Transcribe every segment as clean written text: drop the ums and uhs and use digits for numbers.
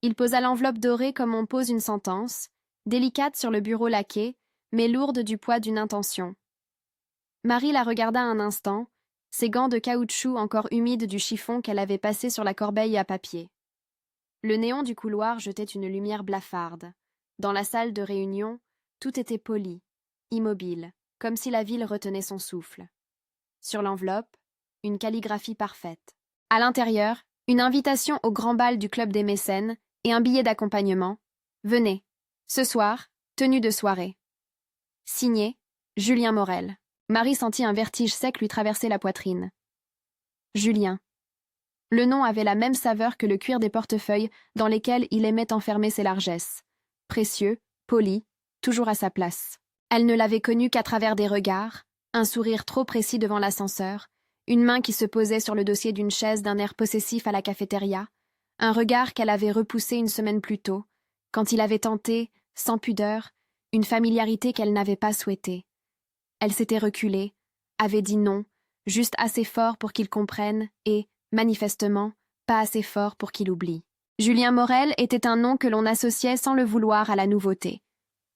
Il posa l'enveloppe dorée comme on pose une sentence, délicate sur le bureau laqué, mais lourde du poids d'une intention. Marie la regarda un instant, ses gants de caoutchouc encore humides du chiffon qu'elle avait passé sur la corbeille à papier. Le néon du couloir jetait une lumière blafarde. Dans la salle de réunion, tout était poli, immobile, comme si la ville retenait son souffle. Sur l'enveloppe, une calligraphie parfaite. À l'intérieur, une invitation au grand bal du club des mécènes et un billet d'accompagnement. Venez. Ce soir, tenue de soirée. Signé, Julien Morel. Marie sentit un vertige sec lui traverser la poitrine. Julien. Le nom avait la même saveur que le cuir des portefeuilles dans lesquels il aimait enfermer ses largesses. Précieux, poli, toujours à sa place. Elle ne l'avait connu qu'à travers des regards, un sourire trop précis devant l'ascenseur, une main qui se posait sur le dossier d'une chaise d'un air possessif à la cafétéria, un regard qu'elle avait repoussé une semaine plus tôt, quand il avait tenté, sans pudeur, une familiarité qu'elle n'avait pas souhaitée. Elle s'était reculée, avait dit non, juste assez fort pour qu'il comprenne et, manifestement, pas assez fort pour qu'il oublie. Julien Morel était un nom que l'on associait sans le vouloir à la nouveauté.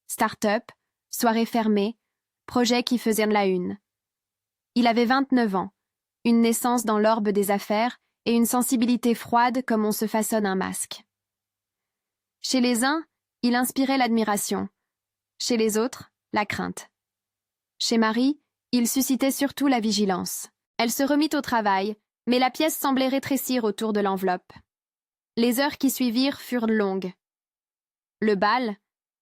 Start-up, soirée fermée, projet qui faisait la une. Il avait 29 ans, une naissance dans l'orbe des affaires et une sensibilité froide comme on se façonne un masque. Chez les uns, il inspirait l'admiration. Chez les autres, la crainte. Chez Marie, il suscitait surtout la vigilance. Elle se remit au travail, mais la pièce semblait rétrécir autour de l'enveloppe. Les heures qui suivirent furent longues. Le bal,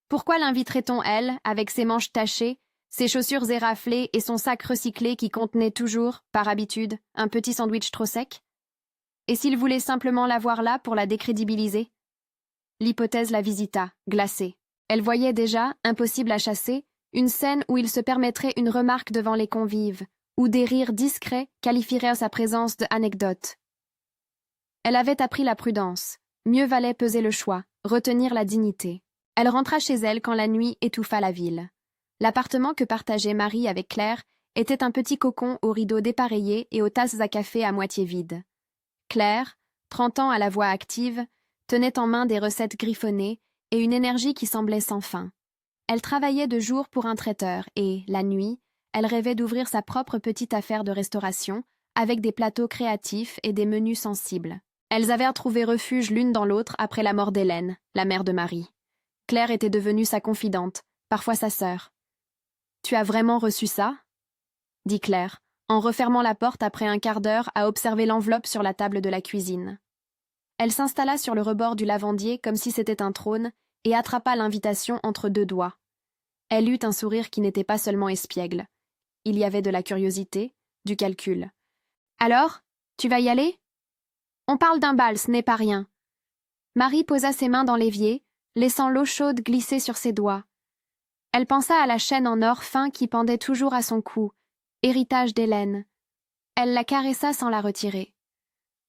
pourquoi l'inviterait-on, elle, avec ses manches tachées, ses chaussures éraflées et son sac recyclé qui contenait toujours, par habitude, un petit sandwich trop sec? Et s'il voulait simplement la voir là pour la décrédibiliser? L'hypothèse la visita, glacée. Elle voyait déjà, impossible à chasser, une scène où il se permettrait une remarque devant les convives, où des rires discrets qualifieraient sa présence de anecdote. Elle avait appris la prudence. Mieux valait peser le choix, retenir la dignité. Elle rentra chez elle quand la nuit étouffa la ville. L'appartement que partageait Marie avec Claire était un petit cocon aux rideaux dépareillés et aux tasses à café à moitié vides. Claire, 30 ans à la voix active, tenait en main des recettes griffonnées et une énergie qui semblait sans fin. Elle travaillait de jour pour un traiteur et, la nuit, elle rêvait d'ouvrir sa propre petite affaire de restauration avec des plateaux créatifs et des menus sensibles. Elles avaient trouvé refuge l'une dans l'autre après la mort d'Hélène, la mère de Marie. Claire était devenue sa confidente, parfois sa sœur. « Tu as vraiment reçu ça ?» dit Claire, en refermant la porte après un quart d'heure à observer l'enveloppe sur la table de la cuisine. Elle s'installa sur le rebord du lavandier comme si c'était un trône et attrapa l'invitation entre deux doigts. Elle eut un sourire qui n'était pas seulement espiègle. Il y avait de la curiosité, du calcul. « Alors, tu vas y aller ? On parle d'un bal, ce n'est pas rien. » Marie posa ses mains dans l'évier, laissant l'eau chaude glisser sur ses doigts. Elle pensa à la chaîne en or fin qui pendait toujours à son cou, héritage d'Hélène. Elle la caressa sans la retirer.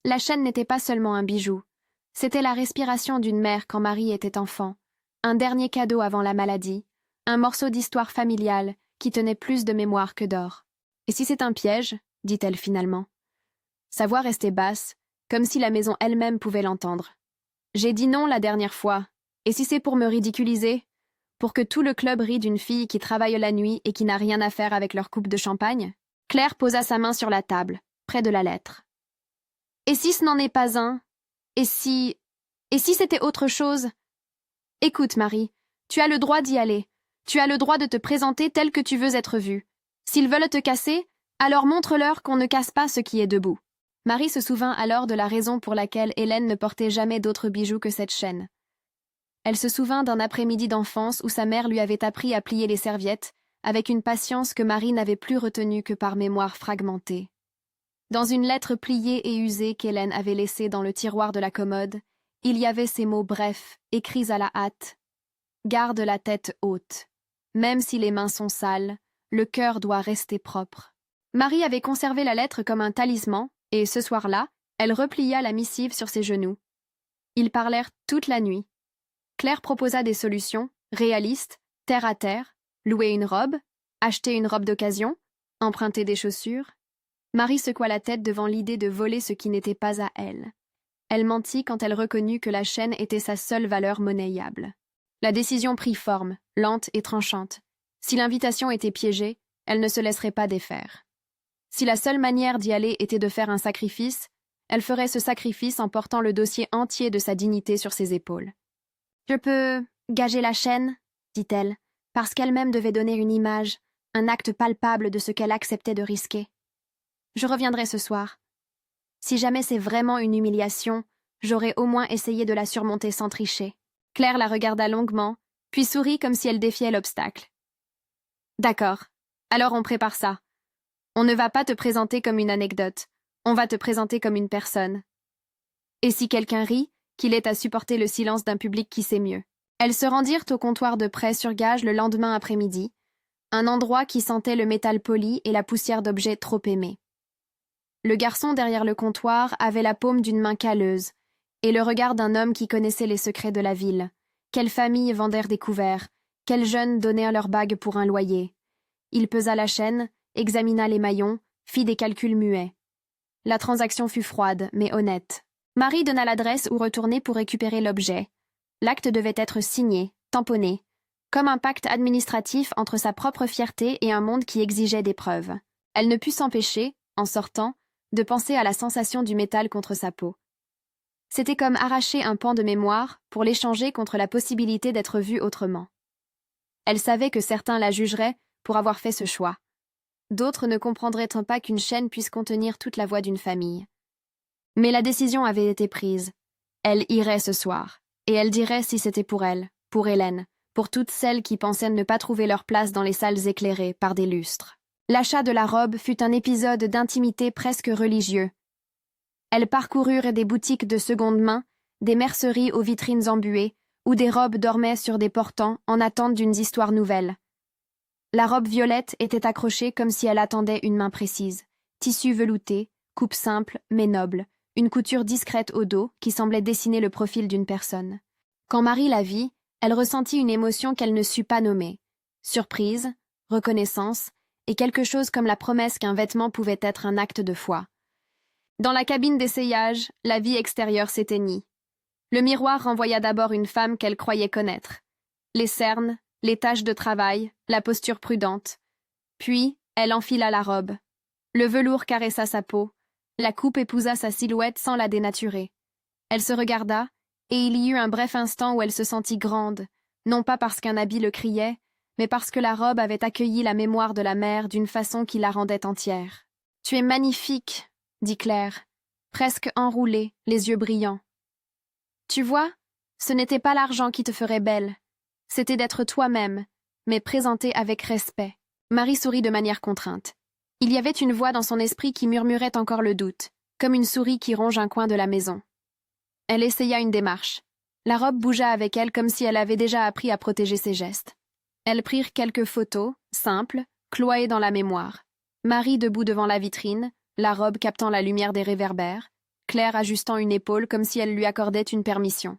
La chaîne n'était pas seulement un bijou. C'était la respiration d'une mère quand Marie était enfant, un dernier cadeau avant la maladie, un morceau d'histoire familiale qui tenait plus de mémoire que d'or. « Et si c'est un piège ?» dit-elle finalement. Sa voix restait basse, comme si la maison elle-même pouvait l'entendre. « J'ai dit non la dernière fois. Et si c'est pour me ridiculiser? Pour que tout le club rie d'une fille qui travaille la nuit et qui n'a rien à faire avec leur coupe de champagne ?» Claire posa sa main sur la table, près de la lettre. « Et si ce n'en est pas un? Et si c'était autre chose? Écoute, Marie, tu as le droit d'y aller. Tu as le droit de te présenter tel que tu veux être vue. S'ils veulent te casser, alors montre-leur qu'on ne casse pas ce qui est debout. » Marie se souvint alors de la raison pour laquelle Hélène ne portait jamais d'autres bijoux que cette chaîne. Elle se souvint d'un après-midi d'enfance où sa mère lui avait appris à plier les serviettes, avec une patience que Marie n'avait plus retenue que par mémoire fragmentée. Dans une lettre pliée et usée qu'Hélène avait laissée dans le tiroir de la commode, il y avait ces mots brefs, écrits à la hâte. « Garde la tête haute. Même si les mains sont sales, le cœur doit rester propre. » Marie avait conservé la lettre comme un talisman, et ce soir-là, elle replia la missive sur ses genoux. Ils parlèrent toute la nuit. Claire proposa des solutions, réalistes, terre à terre, louer une robe, acheter une robe d'occasion, emprunter des chaussures. Marie secoua la tête devant l'idée de voler ce qui n'était pas à elle. Elle mentit quand elle reconnut que la chaîne était sa seule valeur monnayable. La décision prit forme, lente et tranchante. Si l'invitation était piégée, elle ne se laisserait pas défaire. Si la seule manière d'y aller était de faire un sacrifice, elle ferait ce sacrifice en portant le dossier entier de sa dignité sur ses épaules. « Je peux gager la chaîne ?» dit-elle, parce qu'elle-même devait donner une image, un acte palpable de ce qu'elle acceptait de risquer. « Je reviendrai ce soir. Si jamais c'est vraiment une humiliation, j'aurai au moins essayé de la surmonter sans tricher. » Claire la regarda longuement, puis sourit comme si elle défiait l'obstacle. « D'accord. Alors on prépare ça. On ne va pas te présenter comme une anecdote. On va te présenter comme une personne. Et si quelqu'un rit, qu'il ait à supporter le silence d'un public qui sait mieux. » Elles se rendirent au comptoir de prêt sur gage le lendemain après-midi, un endroit qui sentait le métal poli et la poussière d'objets trop aimés. Le garçon derrière le comptoir avait la paume d'une main calleuse et le regard d'un homme qui connaissait les secrets de la ville. Quelles familles vendèrent des couverts, quels jeunes donnèrent leur bague pour un loyer. Il pesa la chaîne, examina les maillons, fit des calculs muets. La transaction fut froide, mais honnête. Marie donna l'adresse où retourner pour récupérer l'objet. L'acte devait être signé, tamponné, comme un pacte administratif entre sa propre fierté et un monde qui exigeait des preuves. Elle ne put s'empêcher, en sortant, de penser à la sensation du métal contre sa peau. C'était comme arracher un pan de mémoire pour l'échanger contre la possibilité d'être vue autrement. Elle savait que certains la jugeraient pour avoir fait ce choix. D'autres ne comprendraient pas qu'une chaîne puisse contenir toute la voix d'une famille. Mais la décision avait été prise. Elle irait ce soir. Et elle dirait si c'était pour elle, pour Hélène, pour toutes celles qui pensaient ne pas trouver leur place dans les salles éclairées par des lustres. L'achat de la robe fut un épisode d'intimité presque religieux. Elles parcoururent des boutiques de seconde main, des merceries aux vitrines embuées, où des robes dormaient sur des portants en attente d'une histoire nouvelle. La robe violette était accrochée comme si elle attendait une main précise. Tissu velouté, coupe simple mais noble, une couture discrète au dos qui semblait dessiner le profil d'une personne. Quand Marie la vit, elle ressentit une émotion qu'elle ne sut pas nommer. Surprise, reconnaissance, et quelque chose comme la promesse qu'un vêtement pouvait être un acte de foi. Dans la cabine d'essayage, la vie extérieure s'éteignit. Le miroir renvoya d'abord une femme qu'elle croyait connaître. Les cernes, les taches de travail, la posture prudente. Puis, elle enfila la robe. Le velours caressa sa peau. La coupe épousa sa silhouette sans la dénaturer. Elle se regarda, et il y eut un bref instant où elle se sentit grande, non pas parce qu'un habit le criait, mais parce que la robe avait accueilli la mémoire de la mère d'une façon qui la rendait entière. « Tu es magnifique », dit Claire, presque enroulée, les yeux brillants. « Tu vois, ce n'était pas l'argent qui te ferait belle, c'était d'être toi-même, mais présentée avec respect. » Marie sourit de manière contrainte. Il y avait une voix dans son esprit qui murmurait encore le doute, comme une souris qui ronge un coin de la maison. Elle essaya une démarche. La robe bougea avec elle comme si elle avait déjà appris à protéger ses gestes. Elles prirent quelques photos, simples, cloyées dans la mémoire. Marie debout devant la vitrine, la robe captant la lumière des réverbères, Claire ajustant une épaule comme si elle lui accordait une permission.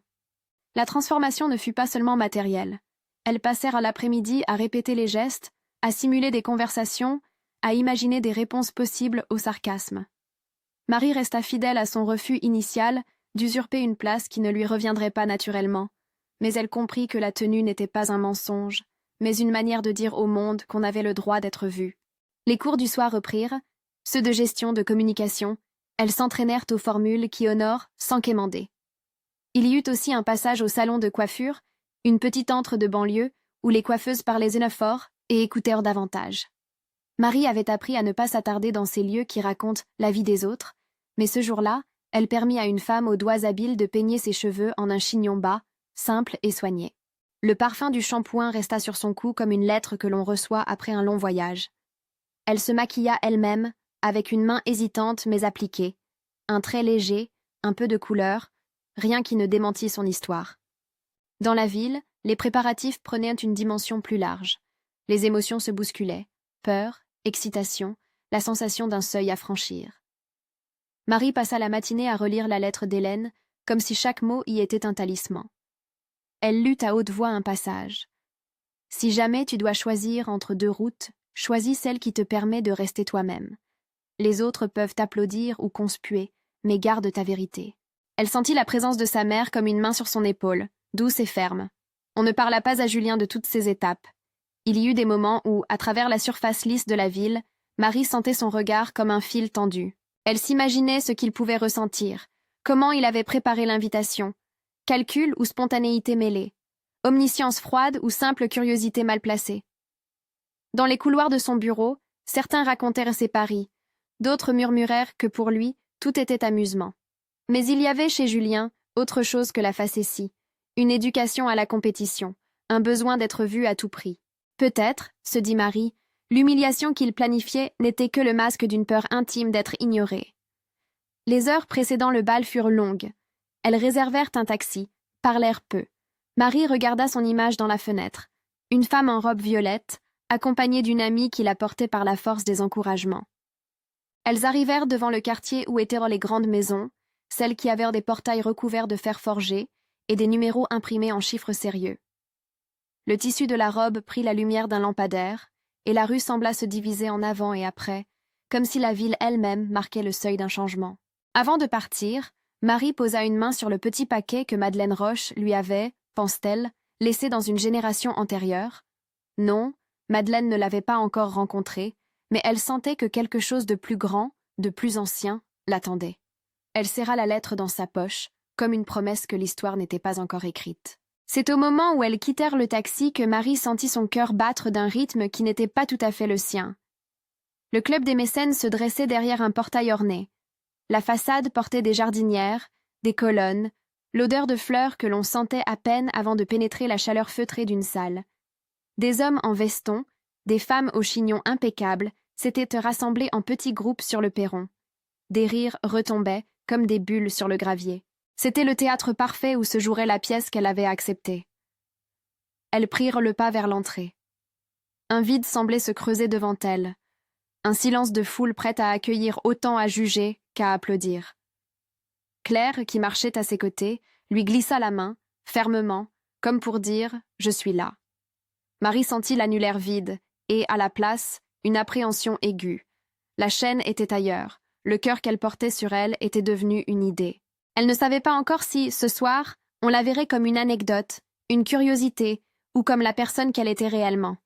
La transformation ne fut pas seulement matérielle. Elles passèrent à l'après-midi à répéter les gestes, à simuler des conversations, à imaginer des réponses possibles au sarcasme. Marie resta fidèle à son refus initial d'usurper une place qui ne lui reviendrait pas naturellement, mais elle comprit que la tenue n'était pas un mensonge, mais une manière de dire au monde qu'on avait le droit d'être vu. Les cours du soir reprirent, ceux de gestion, de communication. Elles s'entraînèrent aux formules qui honorent sans quémander. Il y eut aussi un passage au salon de coiffure, une petite antre de banlieue, où les coiffeuses parlaient fort et écoutèrent davantage. Marie avait appris à ne pas s'attarder dans ces lieux qui racontent la vie des autres, mais ce jour-là, elle permit à une femme aux doigts habiles de peigner ses cheveux en un chignon bas, simple et soigné. Le parfum du shampoing resta sur son cou comme une lettre que l'on reçoit après un long voyage. Elle se maquilla elle-même, avec une main hésitante mais appliquée, un trait léger, un peu de couleur, rien qui ne démentît son histoire. Dans la ville, les préparatifs prenaient une dimension plus large. Les émotions se bousculaient, peur, excitation, la sensation d'un seuil à franchir. Marie passa la matinée à relire la lettre d'Hélène, comme si chaque mot y était un talisman. Elle lut à haute voix un passage. « Si jamais tu dois choisir entre deux routes, choisis celle qui te permet de rester toi-même. Les autres peuvent t'applaudir ou conspuer, mais garde ta vérité. » Elle sentit la présence de sa mère comme une main sur son épaule, douce et ferme. On ne parla pas à Julien de toutes ces étapes. Il y eut des moments où, à travers la surface lisse de la ville, Marie sentait son regard comme un fil tendu. Elle s'imaginait ce qu'il pouvait ressentir, comment il avait préparé l'invitation, calcul ou spontanéité mêlée, omniscience froide ou simple curiosité mal placée. Dans les couloirs de son bureau, certains racontèrent ses paris, d'autres murmurèrent que pour lui, tout était amusement. Mais il y avait chez Julien autre chose que la facétie, une éducation à la compétition, un besoin d'être vu à tout prix. Peut-être, se dit Marie, l'humiliation qu'il planifiait n'était que le masque d'une peur intime d'être ignorée. Les heures précédant le bal furent longues. Elles réservèrent un taxi, parlèrent peu. Marie regarda son image dans la fenêtre. Une femme en robe violette, accompagnée d'une amie qui la portait par la force des encouragements. Elles arrivèrent devant le quartier où étaient les grandes maisons, celles qui avaient des portails recouverts de fer forgé et des numéros imprimés en chiffres sérieux. Le tissu de la robe prit la lumière d'un lampadaire, et la rue sembla se diviser en avant et après, comme si la ville elle-même marquait le seuil d'un changement. Avant de partir, Marie posa une main sur le petit paquet que Madeleine Roche lui avait, pense-t-elle, laissé dans une génération antérieure. Non, Madeleine ne l'avait pas encore rencontré, mais elle sentait que quelque chose de plus grand, de plus ancien, l'attendait. Elle serra la lettre dans sa poche, comme une promesse que l'histoire n'était pas encore écrite. C'est au moment où elles quittèrent le taxi que Marie sentit son cœur battre d'un rythme qui n'était pas tout à fait le sien. Le club des mécènes se dressait derrière un portail orné. La façade portait des jardinières, des colonnes, l'odeur de fleurs que l'on sentait à peine avant de pénétrer la chaleur feutrée d'une salle. Des hommes en veston, des femmes aux chignons impeccables, s'étaient rassemblés en petits groupes sur le perron. Des rires retombaient, comme des bulles sur le gravier. C'était le théâtre parfait où se jouerait la pièce qu'elle avait acceptée. Elles prirent le pas vers l'entrée. Un vide semblait se creuser devant elles. Un silence de foule prête à accueillir autant à juger qu'à applaudir. Claire, qui marchait à ses côtés, lui glissa la main, fermement, comme pour dire « Je suis là ». Marie sentit l'annulaire vide, et, à la place, une appréhension aiguë. La chaîne était ailleurs, le cœur qu'elle portait sur elle était devenu une idée. Elle ne savait pas encore si, ce soir, on la verrait comme une anecdote, une curiosité, ou comme la personne qu'elle était réellement.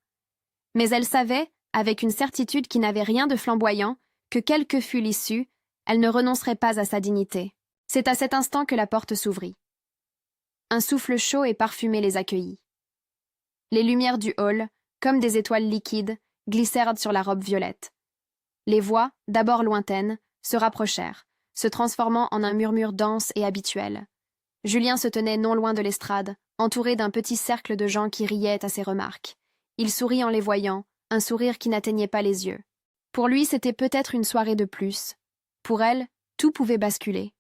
Mais elle savait, avec une certitude qui n'avait rien de flamboyant, que quelle que fût l'issue, elle ne renoncerait pas à sa dignité. C'est à cet instant que la porte s'ouvrit. Un souffle chaud et parfumé les accueillit. Les lumières du hall, comme des étoiles liquides, glissèrent sur la robe violette. Les voix, d'abord lointaines, se rapprochèrent, se transformant en un murmure dense et habituel. Julien se tenait non loin de l'estrade, entouré d'un petit cercle de gens qui riaient à ses remarques. Il sourit en les voyant, un sourire qui n'atteignait pas les yeux. Pour lui, c'était peut-être une soirée de plus. Pour elle, tout pouvait basculer.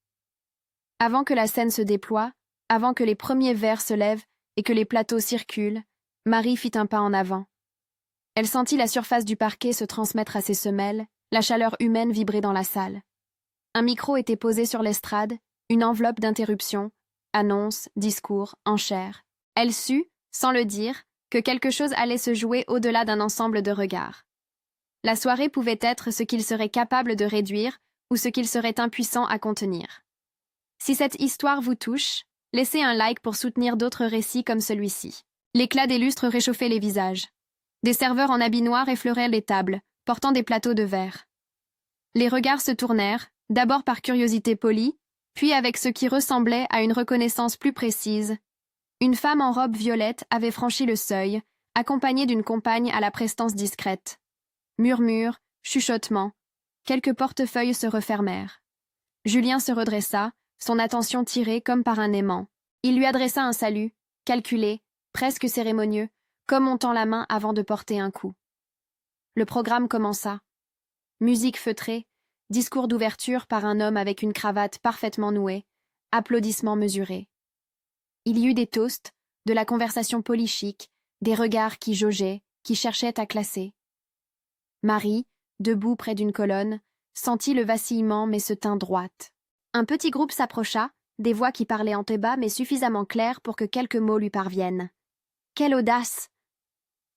Avant que la scène se déploie, avant que les premiers verres se lèvent et que les plateaux circulent, Marie fit un pas en avant. Elle sentit la surface du parquet se transmettre à ses semelles, la chaleur humaine vibrer dans la salle. Un micro était posé sur l'estrade, une enveloppe d'interruption, annonces, discours, enchères. Elle sut, sans le dire, que quelque chose allait se jouer au-delà d'un ensemble de regards. La soirée pouvait être ce qu'il serait capable de réduire ou ce qu'il serait impuissant à contenir. Si cette histoire vous touche, laissez un like pour soutenir d'autres récits comme celui-ci. L'éclat des lustres réchauffait les visages. Des serveurs en habits noirs effleuraient les tables, portant des plateaux de verre. Les regards se tournèrent, d'abord par curiosité polie, puis avec ce qui ressemblait à une reconnaissance plus précise. Une femme en robe violette avait franchi le seuil, accompagnée d'une compagne à la prestance discrète. Murmures, chuchotements, quelques portefeuilles se refermèrent. Julien se redressa, son attention tirée comme par un aimant. Il lui adressa un salut, calculé, presque cérémonieux, comme on tend la main avant de porter un coup. Le programme commença. Musique feutrée, discours d'ouverture par un homme avec une cravate parfaitement nouée, applaudissements mesurés. Il y eut des toasts, de la conversation polychique, des regards qui jaugeaient, qui cherchaient à classer. Marie, debout près d'une colonne, sentit le vacillement mais se tint droite. Un petit groupe s'approcha, des voix qui parlaient en bas mais suffisamment claires pour que quelques mots lui parviennent. Quelle audace!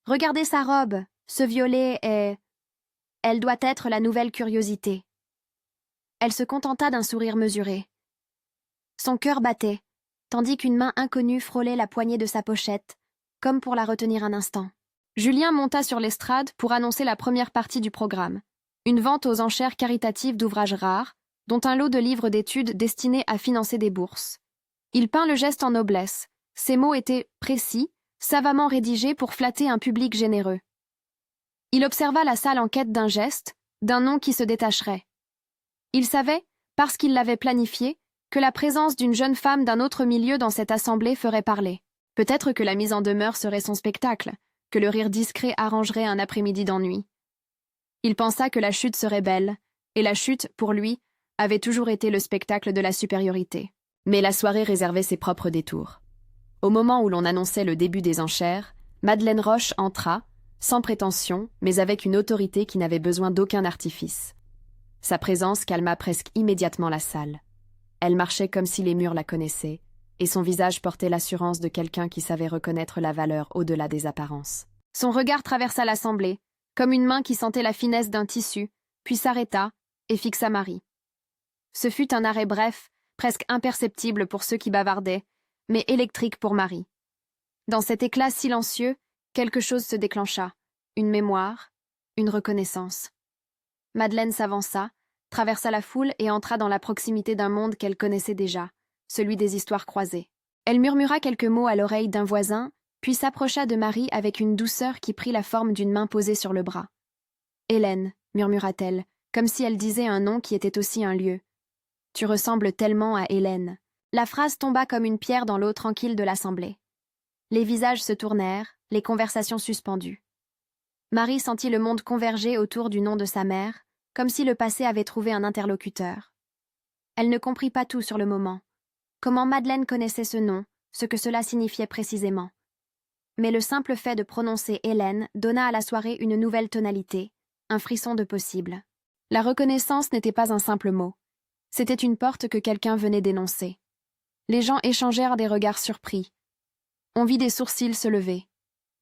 Regardez sa robe, ce violet est... Elle doit être la nouvelle curiosité. Elle se contenta d'un sourire mesuré. Son cœur battait, tandis qu'une main inconnue frôlait la poignée de sa pochette, comme pour la retenir un instant. Julien monta sur l'estrade pour annoncer la première partie du programme, une vente aux enchères caritatives d'ouvrages rares, dont un lot de livres d'études destinés à financer des bourses. Il peint le geste en noblesse. Ses mots étaient précis, savamment rédigés pour flatter un public généreux. Il observa la salle en quête d'un geste, d'un nom qui se détacherait. Il savait, parce qu'il l'avait planifié, que la présence d'une jeune femme d'un autre milieu dans cette assemblée ferait parler. Peut-être que la mise en demeure serait son spectacle, que le rire discret arrangerait un après-midi d'ennui. Il pensa que la chute serait belle, et la chute, pour lui, avait toujours été le spectacle de la supériorité. Mais la soirée réservait ses propres détours. Au moment où l'on annonçait le début des enchères, Madeleine Roche entra, sans prétention, mais avec une autorité qui n'avait besoin d'aucun artifice. Sa présence calma presque immédiatement la salle. Elle marchait comme si les murs la connaissaient, et son visage portait l'assurance de quelqu'un qui savait reconnaître la valeur au-delà des apparences. Son regard traversa l'assemblée, comme une main qui sentait la finesse d'un tissu, puis s'arrêta et fixa Marie. Ce fut un arrêt bref, presque imperceptible pour ceux qui bavardaient, mais électrique pour Marie. Dans cet éclat silencieux, quelque chose se déclencha, une mémoire, une reconnaissance. Madeleine s'avança, traversa la foule et entra dans la proximité d'un monde qu'elle connaissait déjà, celui des histoires croisées. Elle murmura quelques mots à l'oreille d'un voisin, puis s'approcha de Marie avec une douceur qui prit la forme d'une main posée sur le bras. « Hélène », murmura-t-elle, comme si elle disait un nom qui était aussi un lieu. « Tu ressembles tellement à Hélène. » La phrase tomba comme une pierre dans l'eau tranquille de l'assemblée. Les visages se tournèrent, les conversations suspendues. Marie sentit le monde converger autour du nom de sa mère, comme si le passé avait trouvé un interlocuteur. Elle ne comprit pas tout sur le moment. Comment Madeleine connaissait ce nom, ce que cela signifiait précisément. Mais le simple fait de prononcer Hélène donna à la soirée une nouvelle tonalité, un frisson de possible. La reconnaissance n'était pas un simple mot. C'était une porte que quelqu'un venait d'énoncer. Les gens échangèrent des regards surpris. On vit des sourcils se lever.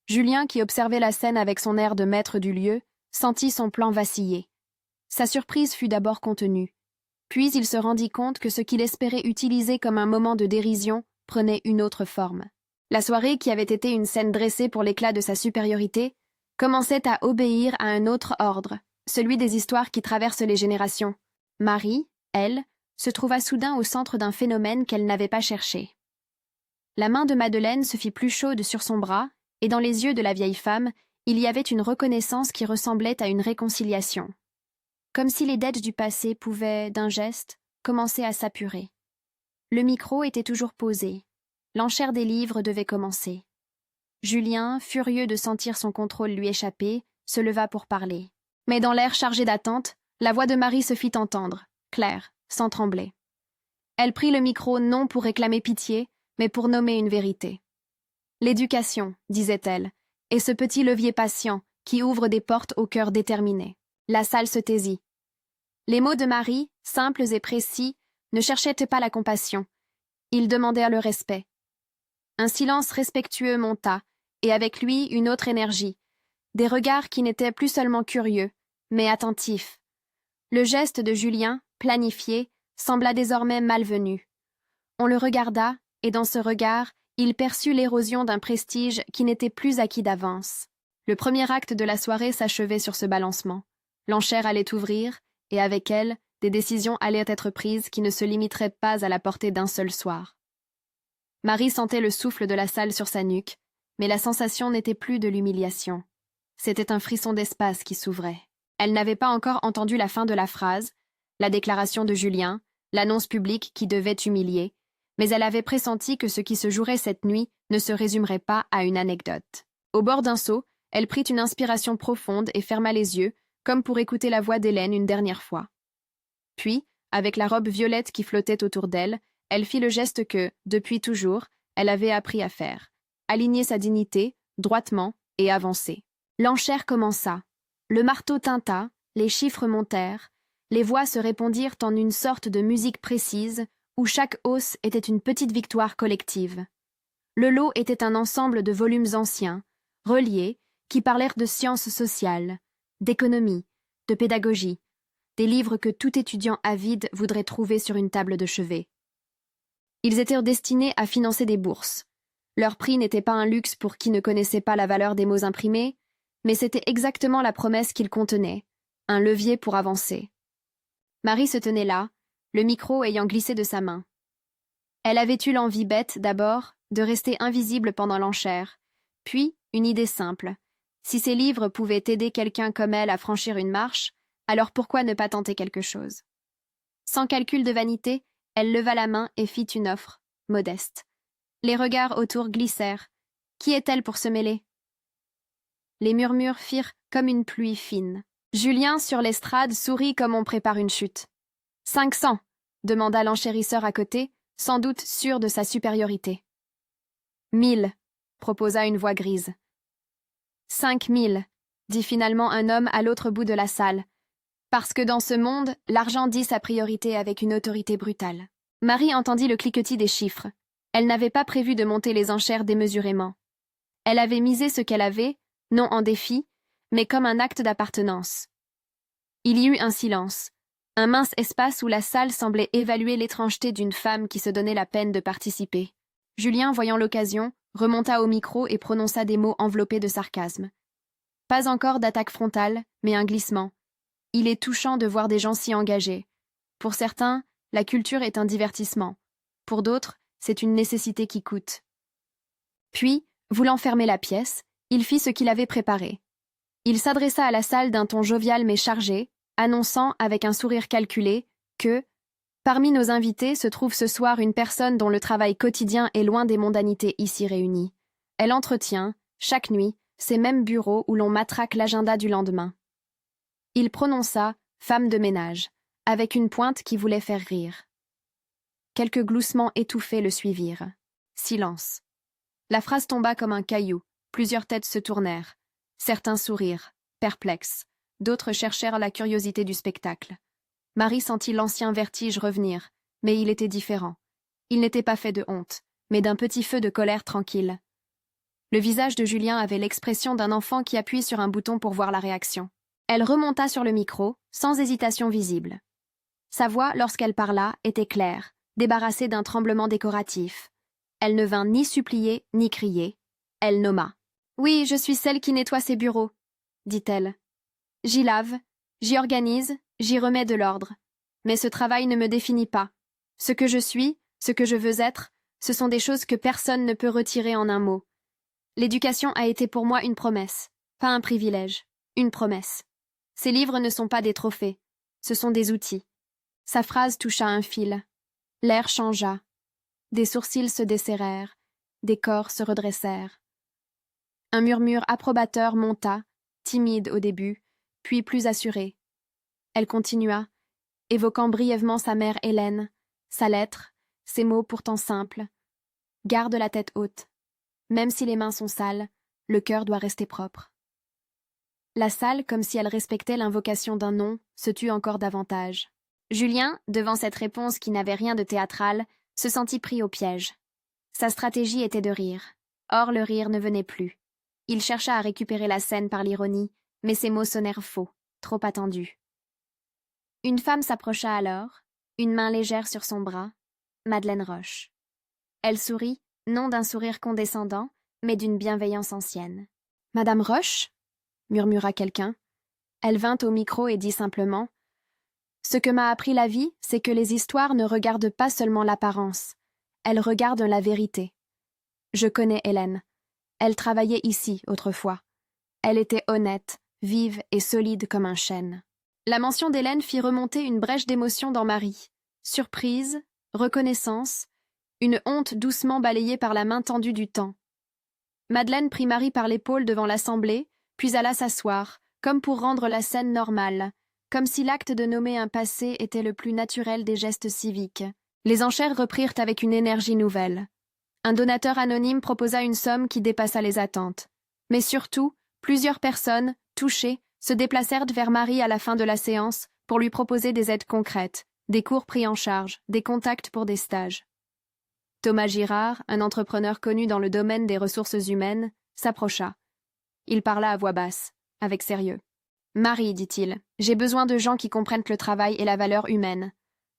Julien, qui observait la scène avec son air de maître du lieu, sentit son plan vaciller. Sa surprise fut d'abord contenue. Puis il se rendit compte que ce qu'il espérait utiliser comme un moment de dérision prenait une autre forme. La soirée, qui avait été une scène dressée pour l'éclat de sa supériorité, commençait à obéir à un autre ordre, celui des histoires qui traversent les générations. Marie, elle, se trouva soudain au centre d'un phénomène qu'elle n'avait pas cherché. La main de Madeleine se fit plus chaude sur son bras, et dans les yeux de la vieille femme, il y avait une reconnaissance qui ressemblait à une réconciliation. Comme si les dettes du passé pouvaient, d'un geste, commencer à s'apurer. Le micro était toujours posé. L'enchère des livres devait commencer. Julien, furieux de sentir son contrôle lui échapper, se leva pour parler. Mais dans l'air chargé d'attente, la voix de Marie se fit entendre, claire, sans trembler. Elle prit le micro non pour réclamer pitié, mais pour nommer une vérité. L'éducation, disait-elle, est ce petit levier patient qui ouvre des portes au cœur déterminé. La salle se taisit. Les mots de Marie, simples et précis, ne cherchaient pas la compassion. Ils demandèrent le respect. Un silence respectueux monta, et avec lui une autre énergie, des regards qui n'étaient plus seulement curieux, mais attentifs. Le geste de Julien, planifié, sembla désormais malvenu. On le regarda, et dans ce regard, il perçut l'érosion d'un prestige qui n'était plus acquis d'avance. Le premier acte de la soirée s'achevait sur ce balancement. L'enchère allait ouvrir, et avec elle, des décisions allaient être prises qui ne se limiteraient pas à la portée d'un seul soir. Marie sentait le souffle de la salle sur sa nuque, mais la sensation n'était plus de l'humiliation. C'était un frisson d'espace qui s'ouvrait. Elle n'avait pas encore entendu la fin de la phrase, la déclaration de Julien, l'annonce publique qui devait humilier, mais elle avait pressenti que ce qui se jouerait cette nuit ne se résumerait pas à une anecdote. Au bord d'un seau, elle prit une inspiration profonde et ferma les yeux, comme pour écouter la voix d'Hélène une dernière fois. Puis, avec la robe violette qui flottait autour d'elle, elle fit le geste que, depuis toujours, elle avait appris à faire. Aligner sa dignité, droitement, et avancer. L'enchère commença. Le marteau tinta, les chiffres montèrent, les voix se répondirent en une sorte de musique précise, où chaque hausse était une petite victoire collective. Le lot était un ensemble de volumes anciens, reliés, qui parlèrent de sciences sociales, d'économie, de pédagogie, des livres que tout étudiant avide voudrait trouver sur une table de chevet. Ils étaient destinés à financer des bourses. Leur prix n'était pas un luxe pour qui ne connaissait pas la valeur des mots imprimés, mais c'était exactement la promesse qu'ils contenaient, un levier pour avancer. Marie se tenait là, le micro ayant glissé de sa main. Elle avait eu l'envie bête, d'abord, de rester invisible pendant l'enchère, puis une idée simple. Si ces livres pouvaient aider quelqu'un comme elle à franchir une marche, alors pourquoi ne pas tenter quelque chose? Sans calcul de vanité, elle leva la main et fit une offre, modeste. Les regards autour glissèrent. Qui est-elle pour se mêler? Les murmures firent comme une pluie fine. Julien, sur l'estrade, sourit comme on prépare une chute. 500, demanda l'enchérisseur à côté, sans doute sûr de sa supériorité. 1000, proposa une voix grise. 5000, dit finalement un homme à l'autre bout de la salle, parce que dans ce monde, l'argent dit sa priorité avec une autorité brutale. Marie entendit le cliquetis des chiffres. Elle n'avait pas prévu de monter les enchères démesurément. Elle avait misé ce qu'elle avait, non en défi, mais comme un acte d'appartenance. Il y eut un silence, un mince espace où la salle semblait évaluer l'étrangeté d'une femme qui se donnait la peine de participer. Julien, voyant l'occasion, remonta au micro et prononça des mots enveloppés de sarcasme. Pas encore d'attaque frontale, mais un glissement. Il est touchant de voir des gens si engagés. Pour certains, la culture est un divertissement. Pour d'autres, c'est une nécessité qui coûte. Puis, voulant fermer la pièce, il fit ce qu'il avait préparé. Il s'adressa à la salle d'un ton jovial mais chargé, annonçant, avec un sourire calculé, que, parmi nos invités se trouve ce soir une personne dont le travail quotidien est loin des mondanités ici réunies. Elle entretient, chaque nuit, ces mêmes bureaux où l'on matraque l'agenda du lendemain. Il prononça « femme de ménage », avec une pointe qui voulait faire rire. Quelques gloussements étouffés le suivirent. Silence. La phrase tomba comme un caillou, plusieurs têtes se tournèrent. Certains sourirent, perplexes, d'autres cherchèrent la curiosité du spectacle. Marie sentit l'ancien vertige revenir, mais il était différent. Il n'était pas fait de honte, mais d'un petit feu de colère tranquille. Le visage de Julien avait l'expression d'un enfant qui appuie sur un bouton pour voir la réaction. Elle remonta sur le micro, sans hésitation visible. Sa voix, lorsqu'elle parla, était claire, débarrassée d'un tremblement décoratif. Elle ne vint ni supplier, ni crier. Elle nomma. « Oui, je suis celle qui nettoie ses bureaux, » dit-elle. « J'y lave, j'y organise, j'y remets de l'ordre. Mais ce travail ne me définit pas. Ce que je suis, ce que je veux être, ce sont des choses que personne ne peut retirer en un mot. L'éducation a été pour moi une promesse, pas un privilège, une promesse. Ces livres ne sont pas des trophées, ce sont des outils. » Sa phrase toucha un fil. L'air changea. Des sourcils se desserrèrent, des corps se redressèrent. Un murmure approbateur monta, timide au début, puis plus assuré. Elle continua, évoquant brièvement sa mère Hélène, sa lettre, ses mots pourtant simples. « Garde la tête haute. Même si les mains sont sales, le cœur doit rester propre. » La salle, comme si elle respectait l'invocation d'un nom, se tut encore davantage. Julien, devant cette réponse qui n'avait rien de théâtral, se sentit pris au piège. Sa stratégie était de rire. Or, le rire ne venait plus. Il chercha à récupérer la scène par l'ironie, mais ses mots sonnèrent faux, trop attendus. Une femme s'approcha alors, une main légère sur son bras, Madeleine Roche. Elle sourit, non d'un sourire condescendant, mais d'une bienveillance ancienne. « Madame Roche ?» murmura quelqu'un. Elle vint au micro et dit simplement « Ce que m'a appris la vie, c'est que les histoires ne regardent pas seulement l'apparence, elles regardent la vérité. Je connais Hélène. Elle travaillait ici autrefois. Elle était honnête, vive et solide comme un chêne. » La mention d'Hélène fit remonter une brèche d'émotion dans Marie. Surprise, reconnaissance, une honte doucement balayée par la main tendue du temps. Madeleine prit Marie par l'épaule devant l'assemblée, puis alla s'asseoir, comme pour rendre la scène normale, comme si l'acte de nommer un passé était le plus naturel des gestes civiques. Les enchères reprirent avec une énergie nouvelle. Un donateur anonyme proposa une somme qui dépassa les attentes. Mais surtout, plusieurs personnes, touchées, se déplacèrent vers Marie à la fin de la séance pour lui proposer des aides concrètes, des cours pris en charge, des contacts pour des stages. Thomas Girard, un entrepreneur connu dans le domaine des ressources humaines, s'approcha. Il parla à voix basse, avec sérieux. « Marie, dit-il, j'ai besoin de gens qui comprennent le travail et la valeur humaine.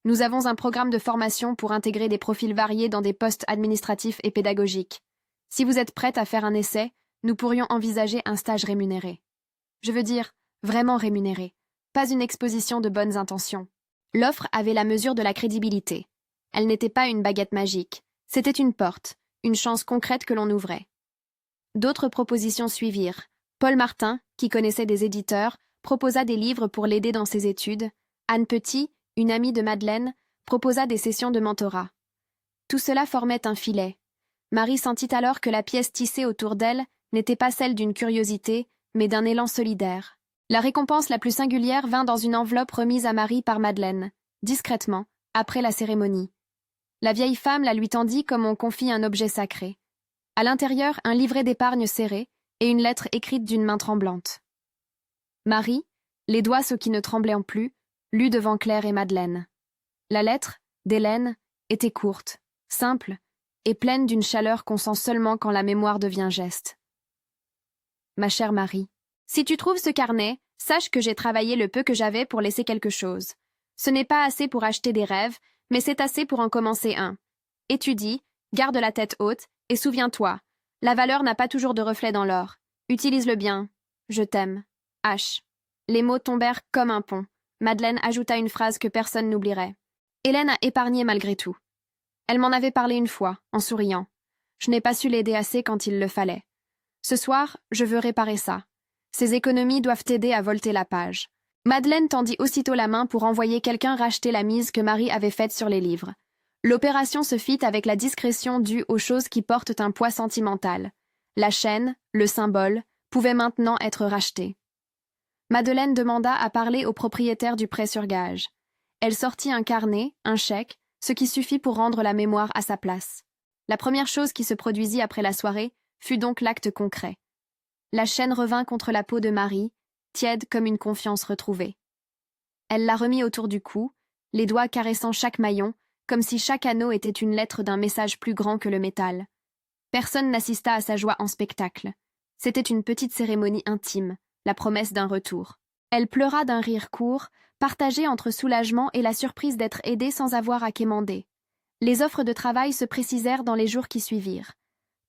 Nous avons un programme de formation pour intégrer des profils variés dans des postes administratifs et pédagogiques. Si vous êtes prête à faire un essai, nous pourrions envisager un stage rémunéré. Je veux dire, vraiment rémunéré, pas une exposition de bonnes intentions. L'offre avait la mesure de la crédibilité. Elle n'était pas une baguette magique, c'était une porte, une chance concrète que l'on ouvrait. D'autres propositions suivirent. Paul Martin, qui connaissait des éditeurs, proposa des livres pour l'aider dans ses études. Anne Petit, une amie de Madeleine, proposa des sessions de mentorat. Tout cela formait un filet. Marie sentit alors que la pièce tissée autour d'elle n'était pas celle d'une curiosité, mais d'un élan solidaire. La récompense la plus singulière vint dans une enveloppe remise à Marie par Madeleine, discrètement, après la cérémonie. La vieille femme la lui tendit comme on confie un objet sacré. À l'intérieur, un livret d'épargne serré et une lettre écrite d'une main tremblante. Marie, les doigts ceux qui ne tremblaient plus, lut devant Claire et Madeleine. La lettre, d'Hélène, était courte, simple et pleine d'une chaleur qu'on sent seulement quand la mémoire devient geste. Ma chère Marie, si tu trouves ce carnet, sache que j'ai travaillé le peu que j'avais pour laisser quelque chose. Ce n'est pas assez pour acheter des rêves, mais c'est assez pour en commencer un. Étudie, garde la tête haute, et souviens-toi, la valeur n'a pas toujours de reflet dans l'or. Utilise-le bien. Je t'aime. H. Les mots tombèrent comme un pont. Madeleine ajouta une phrase que personne n'oublierait. Hélène a épargné malgré tout. Elle m'en avait parlé une fois, en souriant. Je n'ai pas su l'aider assez quand il le fallait. Ce soir, je veux réparer ça. Ces économies doivent t'aider à volter la page. Madeleine tendit aussitôt la main pour envoyer quelqu'un racheter la mise que Marie avait faite sur les livres. L'opération se fit avec la discrétion due aux choses qui portent un poids sentimental. La chaîne, le symbole, pouvaient maintenant être rachetés. Madeleine demanda à parler au propriétaire du prêt sur gage. Elle sortit un carnet, un chèque, ce qui suffit pour rendre la mémoire à sa place. La première chose qui se produisit après la soirée fut donc l'acte concret. La chaîne revint contre la peau de Marie, tiède comme une confiance retrouvée. Elle la remit autour du cou, les doigts caressant chaque maillon, comme si chaque anneau était une lettre d'un message plus grand que le métal. Personne n'assista à sa joie en spectacle. C'était une petite cérémonie intime, la promesse d'un retour. Elle pleura d'un rire court, partagé entre soulagement et la surprise d'être aidée sans avoir à quémander. Les offres de travail se précisèrent dans les jours qui suivirent.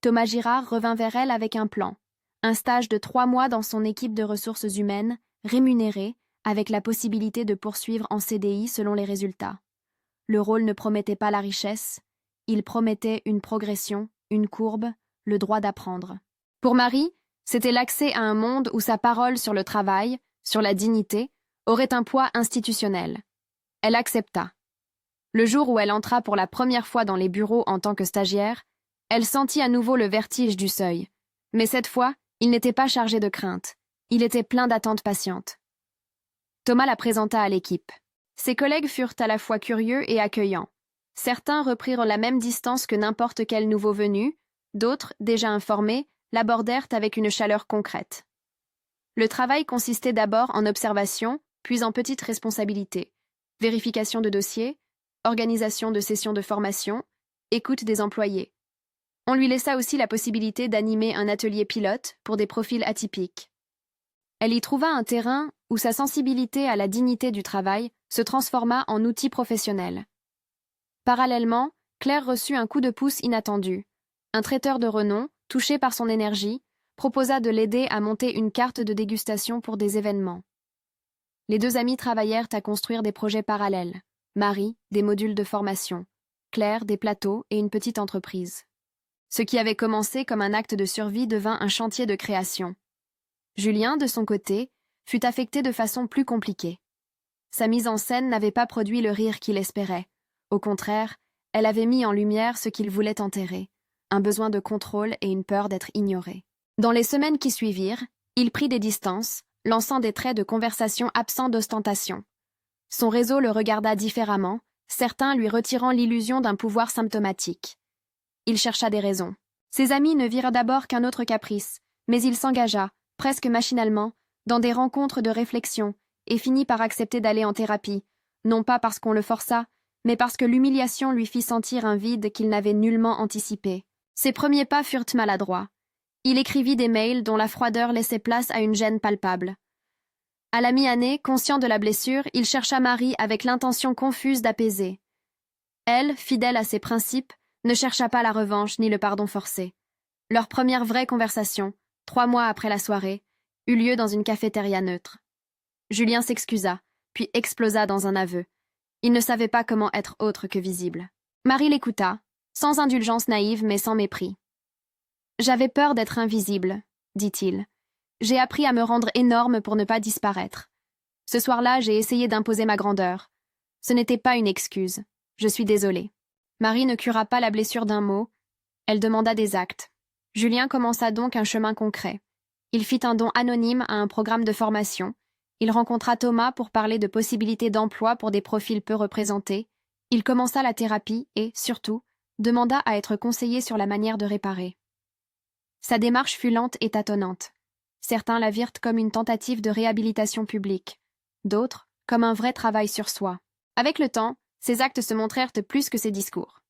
Thomas Girard revint vers elle avec un plan. Un stage de 3 mois dans son équipe de ressources humaines, rémunéré, avec la possibilité de poursuivre en CDI selon les résultats. Le rôle ne promettait pas la richesse, il promettait une progression, une courbe, le droit d'apprendre. Pour Marie, c'était l'accès à un monde où sa parole sur le travail, sur la dignité, aurait un poids institutionnel. Elle accepta. Le jour où elle entra pour la première fois dans les bureaux en tant que stagiaire, elle sentit à nouveau le vertige du seuil. Mais cette fois, il n'était pas chargé de crainte. Il était plein d'attentes patientes. Thomas la présenta à l'équipe. Ses collègues furent à la fois curieux et accueillants. Certains reprirent la même distance que n'importe quel nouveau venu, d'autres, déjà informés, l'abordèrent avec une chaleur concrète. Le travail consistait d'abord en observation, puis en petites responsabilités. Vérification de dossiers, organisation de sessions de formation, écoute des employés. On lui laissa aussi la possibilité d'animer un atelier pilote pour des profils atypiques. Elle y trouva un terrain où sa sensibilité à la dignité du travail se transforma en outil professionnel. Parallèlement, Claire reçut un coup de pouce inattendu. Un traiteur de renom, touché par son énergie, proposa de l'aider à monter une carte de dégustation pour des événements. Les deux amies travaillèrent à construire des projets parallèles. Marie, des modules de formation. Claire, des plateaux et une petite entreprise. Ce qui avait commencé comme un acte de survie devint un chantier de création. Julien, de son côté, fut affecté de façon plus compliquée. Sa mise en scène n'avait pas produit le rire qu'il espérait. Au contraire, elle avait mis en lumière ce qu'il voulait enterrer, un besoin de contrôle et une peur d'être ignoré. Dans les semaines qui suivirent, il prit des distances, lançant des traits de conversation absents d'ostentation. Son réseau le regarda différemment, certains lui retirant l'illusion d'un pouvoir symptomatique. Il chercha des raisons. Ses amis ne virent d'abord qu'un autre caprice, mais il s'engagea, presque machinalement, dans des rencontres de réflexion, et finit par accepter d'aller en thérapie, non pas parce qu'on le força, mais parce que l'humiliation lui fit sentir un vide qu'il n'avait nullement anticipé. Ses premiers pas furent maladroits. Il écrivit des mails dont la froideur laissait place à une gêne palpable. À la mi-année, conscient de la blessure, il chercha Marie avec l'intention confuse d'apaiser. Elle, fidèle à ses principes, ne chercha pas la revanche ni le pardon forcé. Leur première vraie conversation, 3 mois après la soirée, eut lieu dans une cafétéria neutre. Julien s'excusa, puis explosa dans un aveu. Il ne savait pas comment être autre que visible. Marie l'écouta, sans indulgence naïve mais sans mépris. « J'avais peur d'être invisible, dit-il. J'ai appris à me rendre énorme pour ne pas disparaître. Ce soir-là, j'ai essayé d'imposer ma grandeur. Ce n'était pas une excuse. Je suis désolée. » Marie ne cura pas la blessure d'un mot. Elle demanda des actes. Julien commença donc un chemin concret. Il fit un don anonyme à un programme de formation. Il rencontra Thomas pour parler de possibilités d'emploi pour des profils peu représentés. Il commença la thérapie et, surtout, demanda à être conseillé sur la manière de réparer. Sa démarche fut lente et tâtonnante. Certains la virent comme une tentative de réhabilitation publique, d'autres comme un vrai travail sur soi. Avec le temps, ses actes se montrèrent plus que ses discours.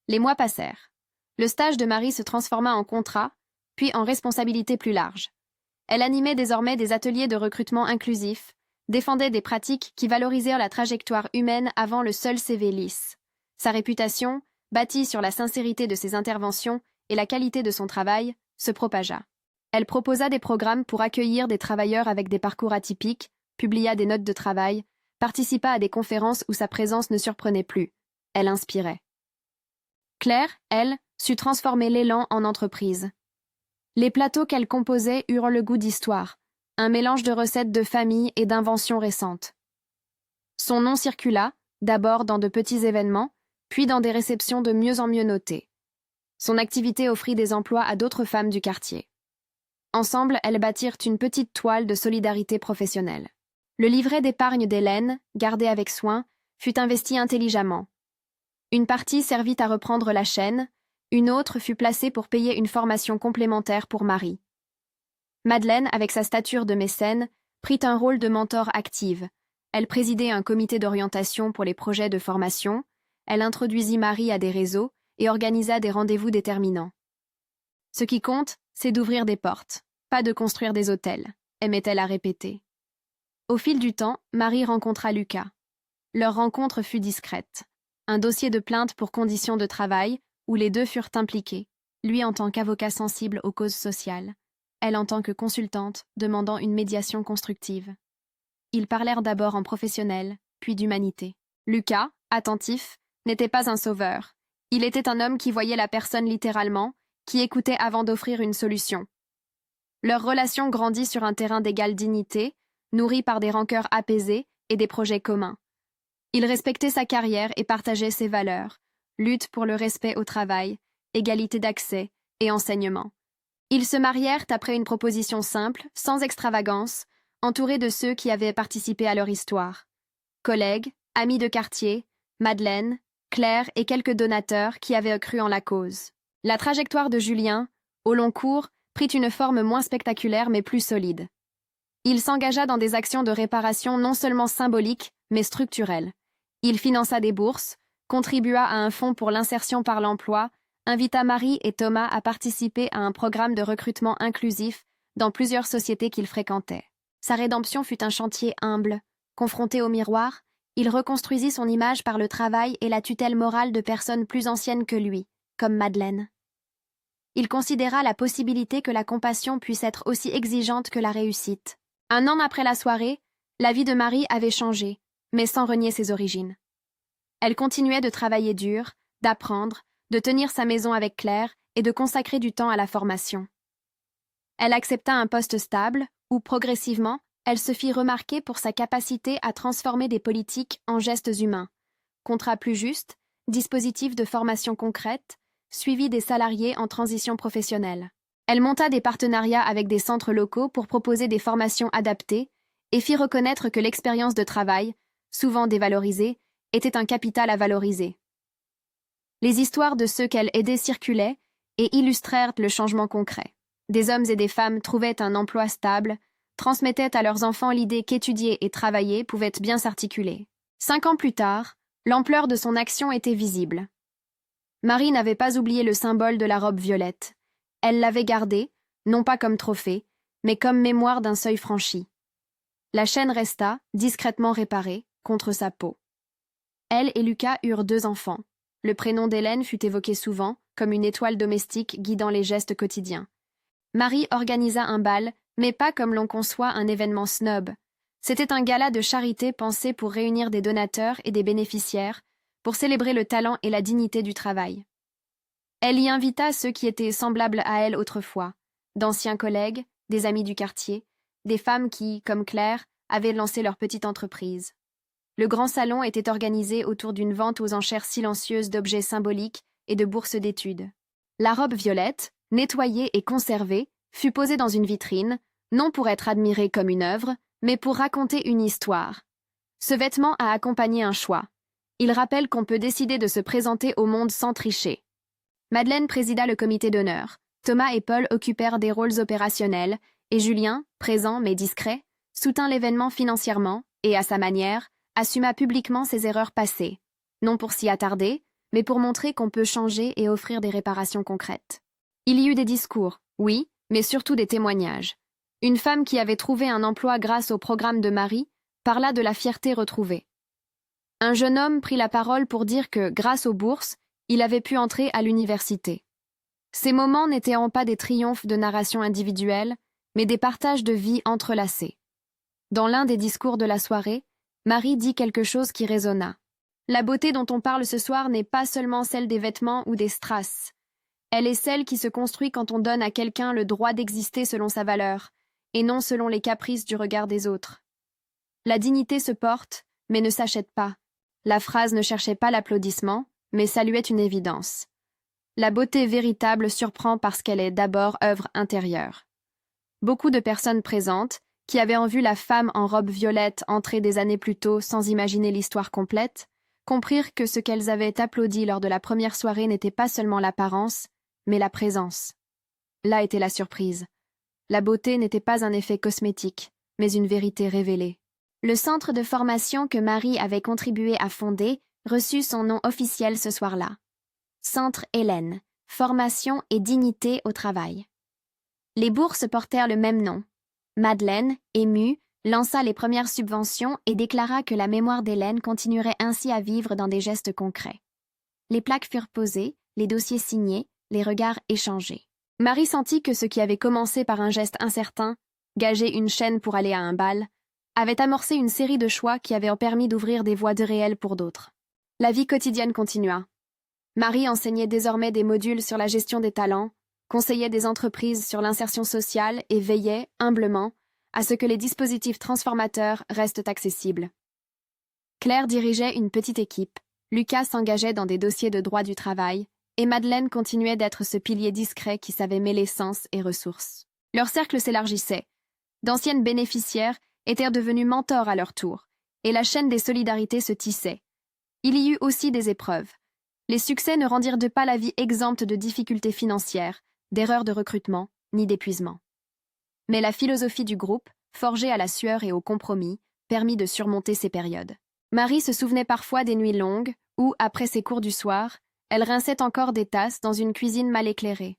Les mois passèrent. Le stage de Marie se transforma en contrat, puis en responsabilité plus large. Elle animait désormais des ateliers de recrutement inclusif, défendait des pratiques qui valorisèrent la trajectoire humaine avant le seul CV lisse. Sa réputation, bâtie sur la sincérité de ses interventions et la qualité de son travail, se propagea. Elle proposa des programmes pour accueillir des travailleurs avec des parcours atypiques, publia des notes de travail, participa à des conférences où sa présence ne surprenait plus. Elle inspirait. Claire, elle, sut transformer l'élan en entreprise. Les plateaux qu'elle composait eurent le goût d'histoire, un mélange de recettes de famille et d'inventions récentes. Son nom circula, d'abord dans de petits événements, puis dans des réceptions de mieux en mieux notées. Son activité offrit des emplois à d'autres femmes du quartier. Ensemble, elles bâtirent une petite toile de solidarité professionnelle. Le livret d'épargne d'Hélène, gardé avec soin, fut investi intelligemment. Une partie servit à reprendre la chaîne, une autre fut placée pour payer une formation complémentaire pour Marie. Madeleine, avec sa stature de mécène, prit un rôle de mentor active. Elle présidait un comité d'orientation pour les projets de formation, elle introduisit Marie à des réseaux et organisa des rendez-vous déterminants. Ce qui compte, c'est d'ouvrir des portes, pas de construire des hôtels, aimait-elle à répéter. Au fil du temps, Marie rencontra Lucas. Leur rencontre fut discrète. Un dossier de plainte pour conditions de travail, où les deux furent impliqués, lui en tant qu'avocat sensible aux causes sociales, elle en tant que consultante demandant une médiation constructive. Ils parlèrent d'abord en professionnel, puis d'humanité. Lucas, attentif, n'était pas un sauveur. Il était un homme qui voyait la personne littéralement, qui écoutait avant d'offrir une solution. Leur relation grandit sur un terrain d'égale dignité, nourri par des rancœurs apaisées et des projets communs. Il respectait sa carrière et partageait ses valeurs, lutte pour le respect au travail, égalité d'accès et enseignement. Ils se marièrent après une proposition simple, sans extravagance, entourés de ceux qui avaient participé à leur histoire. Collègues, amis de quartier, Madeleine, Claire et quelques donateurs qui avaient cru en la cause. La trajectoire de Julien, au long cours, prit une forme moins spectaculaire mais plus solide. Il s'engagea dans des actions de réparation non seulement symboliques, mais structurelles. Il finança des bourses, contribua à un fonds pour l'insertion par l'emploi, invita Marie et Thomas à participer à un programme de recrutement inclusif dans plusieurs sociétés qu'il fréquentait. Sa rédemption fut un chantier humble. Confronté au miroir, il reconstruisit son image par le travail et la tutelle morale de personnes plus anciennes que lui, comme Madeleine. Il considéra la possibilité que la compassion puisse être aussi exigeante que la réussite. 1 an après la soirée, la vie de Marie avait changé, mais sans renier ses origines. Elle continuait de travailler dur, d'apprendre, de tenir sa maison avec Claire et de consacrer du temps à la formation. Elle accepta un poste stable où, progressivement, elle se fit remarquer pour sa capacité à transformer des politiques en gestes humains. Contrats plus justes, dispositifs de formation concrète, suivi des salariés en transition professionnelle. Elle monta des partenariats avec des centres locaux pour proposer des formations adaptées et fit reconnaître que l'expérience de travail, souvent dévalorisée, était un capital à valoriser. Les histoires de ceux qu'elle aidait circulaient et illustrèrent le changement concret. Des hommes et des femmes trouvaient un emploi stable, transmettaient à leurs enfants l'idée qu'étudier et travailler pouvaient bien s'articuler. 5 ans plus tard, l'ampleur de son action était visible. Marie n'avait pas oublié le symbole de la robe violette. Elle l'avait gardé, non pas comme trophée, mais comme mémoire d'un seuil franchi. La chaîne resta, discrètement réparée, contre sa peau. Elle et Lucas eurent 2 enfants. Le prénom d'Hélène fut évoqué souvent, comme une étoile domestique guidant les gestes quotidiens. Marie organisa un bal, mais pas comme l'on conçoit un événement snob. C'était un gala de charité pensé pour réunir des donateurs et des bénéficiaires, pour célébrer le talent et la dignité du travail. Elle y invita ceux qui étaient semblables à elle autrefois, d'anciens collègues, des amis du quartier, des femmes qui, comme Claire, avaient lancé leur petite entreprise. Le grand salon était organisé autour d'une vente aux enchères silencieuses d'objets symboliques et de bourses d'études. La robe violette, nettoyée et conservée, fut posée dans une vitrine, non pour être admirée comme une œuvre, mais pour raconter une histoire. Ce vêtement a accompagné un choix. Il rappelle qu'on peut décider de se présenter au monde sans tricher. Madeleine présida le comité d'honneur. Thomas et Paul occupèrent des rôles opérationnels, et Julien, présent mais discret, soutint l'événement financièrement et, à sa manière, assuma publiquement ses erreurs passées, non pour s'y attarder, mais pour montrer qu'on peut changer et offrir des réparations concrètes. Il y eut des discours, oui, mais surtout des témoignages. Une femme qui avait trouvé un emploi grâce au programme de Marie parla de la fierté retrouvée. Un jeune homme prit la parole pour dire que, grâce aux bourses, il avait pu entrer à l'université. Ces moments n'étaient pas des triomphes de narration individuelle, mais des partages de vie entrelacés. Dans l'un des discours de la soirée, Marie dit quelque chose qui résonna. La beauté dont on parle ce soir n'est pas seulement celle des vêtements ou des strass. Elle est celle qui se construit quand on donne à quelqu'un le droit d'exister selon sa valeur, et non selon les caprices du regard des autres. La dignité se porte, mais ne s'achète pas. La phrase ne cherchait pas l'applaudissement, mais saluait une évidence. La beauté véritable surprend parce qu'elle est d'abord œuvre intérieure. Beaucoup de personnes présentes, qui avaient en vue la femme en robe violette entrée des années plus tôt sans imaginer l'histoire complète, comprirent que ce qu'elles avaient applaudi lors de la première soirée n'était pas seulement l'apparence, mais la présence. Là était la surprise. La beauté n'était pas un effet cosmétique, mais une vérité révélée. Le centre de formation que Marie avait contribué à fonder reçut son nom officiel ce soir-là. Centre Hélène, formation et dignité au travail. Les bourses portèrent le même nom. Madeleine, émue, lança les premières subventions et déclara que la mémoire d'Hélène continuerait ainsi à vivre dans des gestes concrets. Les plaques furent posées, les dossiers signés, les regards échangés. Marie sentit que ce qui avait commencé par un geste incertain, gager une chaîne pour aller à un bal, avait amorcé une série de choix qui avaient permis d'ouvrir des voies de réel pour d'autres. La vie quotidienne continua. Marie enseignait désormais des modules sur la gestion des talents, conseillait des entreprises sur l'insertion sociale et veillait, humblement, à ce que les dispositifs transformateurs restent accessibles. Claire dirigeait une petite équipe, Lucas s'engageait dans des dossiers de droit du travail, et Madeleine continuait d'être ce pilier discret qui savait mêler sens et ressources. Leur cercle s'élargissait. D'anciennes bénéficiaires étaient devenues mentors à leur tour, et la chaîne des solidarités se tissait. Il y eut aussi des épreuves. Les succès ne rendirent pas la vie exempte de difficultés financières, d'erreurs de recrutement, ni d'épuisement. Mais la philosophie du groupe, forgée à la sueur et au compromis, permit de surmonter ces périodes. Marie se souvenait parfois des nuits longues où, après ses cours du soir, elle rinçait encore des tasses dans une cuisine mal éclairée.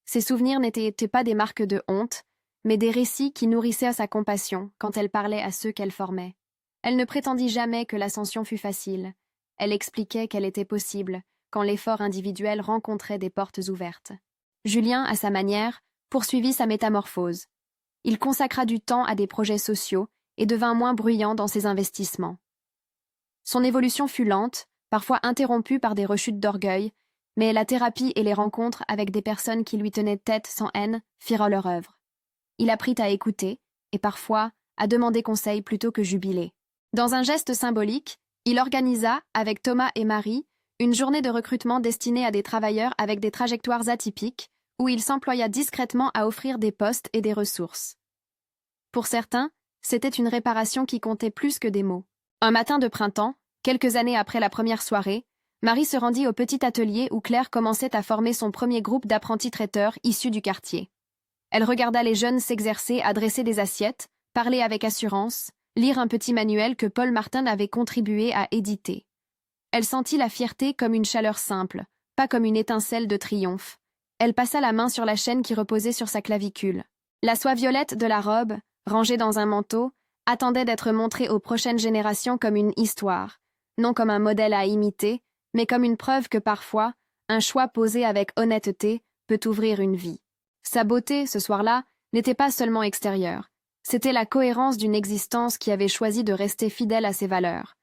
Ces souvenirs n'étaient pas des marques de honte, mais des récits qui nourrissaient sa compassion quand elle parlait à ceux qu'elle formait. Elle ne prétendit jamais que l'ascension fût facile. Elle expliquait qu'elle était possible, quand l'effort individuel rencontrait des portes ouvertes. Julien, à sa manière, poursuivit sa métamorphose. Il consacra du temps à des projets sociaux et devint moins bruyant dans ses investissements. Son évolution fut lente, parfois interrompue par des rechutes d'orgueil, mais la thérapie et les rencontres avec des personnes qui lui tenaient tête sans haine firent leur œuvre. Il apprit à écouter, et parfois à demander conseil plutôt que jubiler. Dans un geste symbolique, il organisa, avec Thomas et Marie, une journée de recrutement destinée à des travailleurs avec des trajectoires atypiques, où il s'employa discrètement à offrir des postes et des ressources. Pour certains, c'était une réparation qui comptait plus que des mots. Un matin de printemps, quelques années après la première soirée, Marie se rendit au petit atelier où Claire commençait à former son premier groupe d'apprentis traiteurs issus du quartier. Elle regarda les jeunes s'exercer à dresser des assiettes, parler avec assurance, lire un petit manuel que Paul Martin avait contribué à éditer. Elle sentit la fierté comme une chaleur simple, pas comme une étincelle de triomphe. Elle passa la main sur la chaîne qui reposait sur sa clavicule. La soie violette de la robe, rangée dans un manteau, attendait d'être montrée aux prochaines générations comme une histoire, non comme un modèle à imiter, mais comme une preuve que parfois, un choix posé avec honnêteté peut ouvrir une vie. Sa beauté, ce soir-là, n'était pas seulement extérieure, c'était la cohérence d'une existence qui avait choisi de rester fidèle à ses valeurs.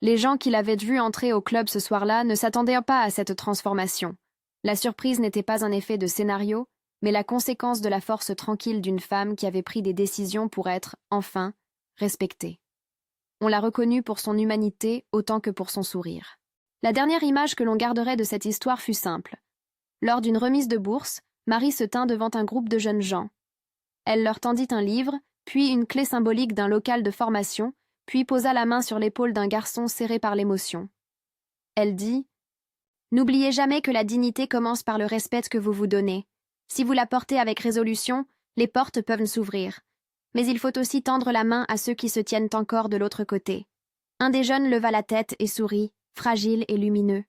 Les gens qui l'avaient vue entrer au club ce soir-là ne s'attendaient pas à cette transformation. La surprise n'était pas un effet de scénario, mais la conséquence de la force tranquille d'une femme qui avait pris des décisions pour être, enfin, respectée. On l'a reconnue pour son humanité autant que pour son sourire. La dernière image que l'on garderait de cette histoire fut simple. Lors d'une remise de bourse, Marie se tint devant un groupe de jeunes gens. Elle leur tendit un livre, puis une clé symbolique d'un local de formation, puis posa la main sur l'épaule d'un garçon serré par l'émotion. Elle dit « N'oubliez jamais que la dignité commence par le respect que vous vous donnez. Si vous la portez avec résolution, les portes peuvent s'ouvrir. Mais il faut aussi tendre la main à ceux qui se tiennent encore de l'autre côté. » Un des jeunes leva la tête et sourit, fragile et lumineux.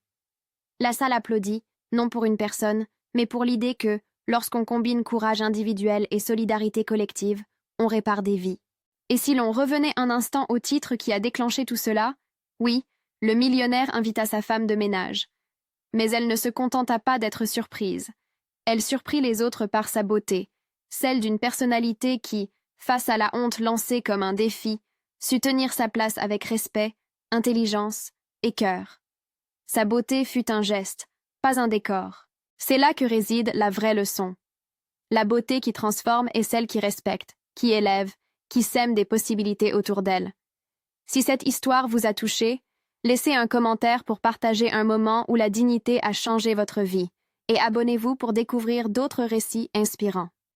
La salle applaudit, non pour une personne, mais pour l'idée que, lorsqu'on combine courage individuel et solidarité collective, on répare des vies. Et si l'on revenait un instant au titre qui a déclenché tout cela, oui, le millionnaire invita sa femme de ménage. Mais elle ne se contenta pas d'être surprise. Elle surprit les autres par sa beauté, celle d'une personnalité qui, face à la honte lancée comme un défi, sut tenir sa place avec respect, intelligence et cœur. Sa beauté fut un geste, pas un décor. C'est là que réside la vraie leçon. La beauté qui transforme est celle qui respecte, qui élève, qui sème des possibilités autour d'elle. Si cette histoire vous a touché, laissez un commentaire pour partager un moment où la dignité a changé votre vie, et abonnez-vous pour découvrir d'autres récits inspirants.